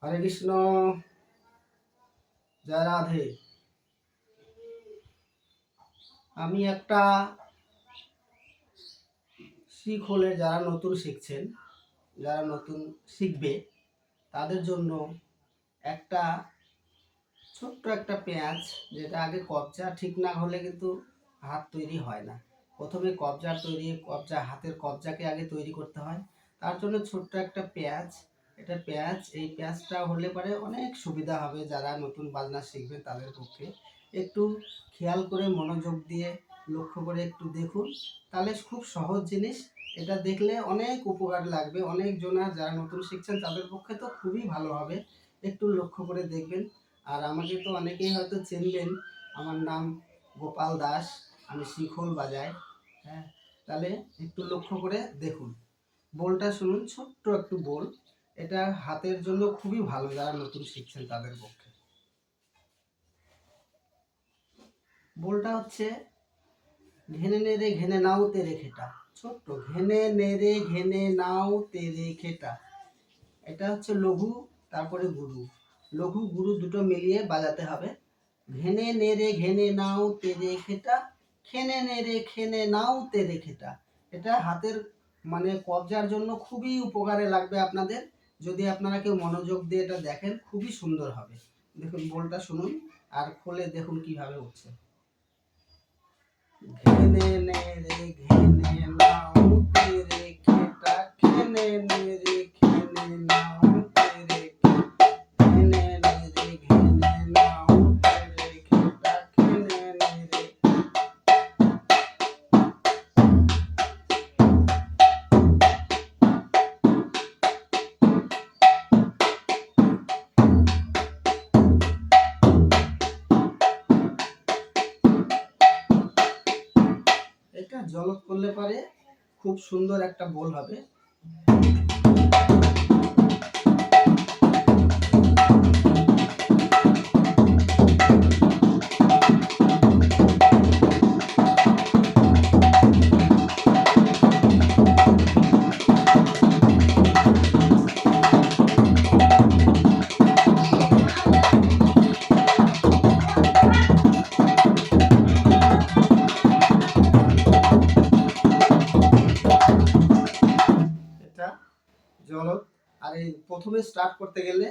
হরে কৃষ্ণ, জয় রাধে। আমি একটা শিখ হলে যারা নতুন শিখছেন, যারা নতুন শিখবে তাদের জন্য একটা ছোট্ট একটা পেঁয়াজ, যেটা আগে কবজা ঠিক না হলে কিন্তু হাত তৈরি হয় না। প্রথমে হাতের কবজাকে আগে তৈরি করতে হয়। তার জন্য ছোট্ট একটা পেঁয়াজ, এই পেঁয়াজটা হলে পরে অনেক সুবিধা হবে। যারা নতুন বাজনা শিখবে তাদের পক্ষে একটু খেয়াল করে মনোযোগ দিয়ে লক্ষ্য করে একটু দেখুন, তাহলে খুব সহজ জিনিস। এটা দেখলে অনেক উপকার লাগবে। অনেক জনা যারা নতুন শিখছেন তাদের পক্ষে তো খুবই ভালো হবে। একটু লক্ষ্য করে দেখবেন। আর আমাকে তো অনেকেই হয়তো চিনবেন, আমার নাম গোপাল দাস, আমি শিখল বাজাই। হ্যাঁ, তাহলে একটু লক্ষ্য করে দেখুন। বোলটা শুনুন, ছোট্ট একটু বোল। এটা হাতের জন্য খুবই ভালো, যারা নতুন শিখছেন তাদের পক্ষে। বোলটা হচ্ছে ঘেনে নেড়ে ঘেনে নাও তেরে খেটা। ছোট্ট ঘেনে নেড়ে ঘেনে নাও তেরে খেটা, এটা হচ্ছে লঘু, তারপরে গুরু। লঘু গুরু দুটো মিলিয়ে বাজাতে হবে। ঘেনে নেড়ে ঘেনে নাও তেরে খেটা, খেনে নেড়ে খেনে নাও তেরে খেটা। এটা হাতের মানে কবজার জন্য খুবই উপকারে লাগবে আপনাদের। যদি আপনারা কেউ মনোযোগ দিয়ে এটা দেখেন, খুবই সুন্দর হবে। দেখুন, বোলটা শুনুন আর খুলে দেখুন কিভাবে উঠছে। ঘেনে নেড়ে ঘেনে নাও তেরে খেটা, খেনে নেড়ে খেনে নাও তেরে খেটা, খেনে নেড়ে ঘেনে নাও তেরে খেটা, খেনে নেড়ে। এটা জলত করলে পারে খুব সুন্দর একটা বোল হবে। এটা জলত। আর এই প্রথমে স্টার্ট করতে গেলে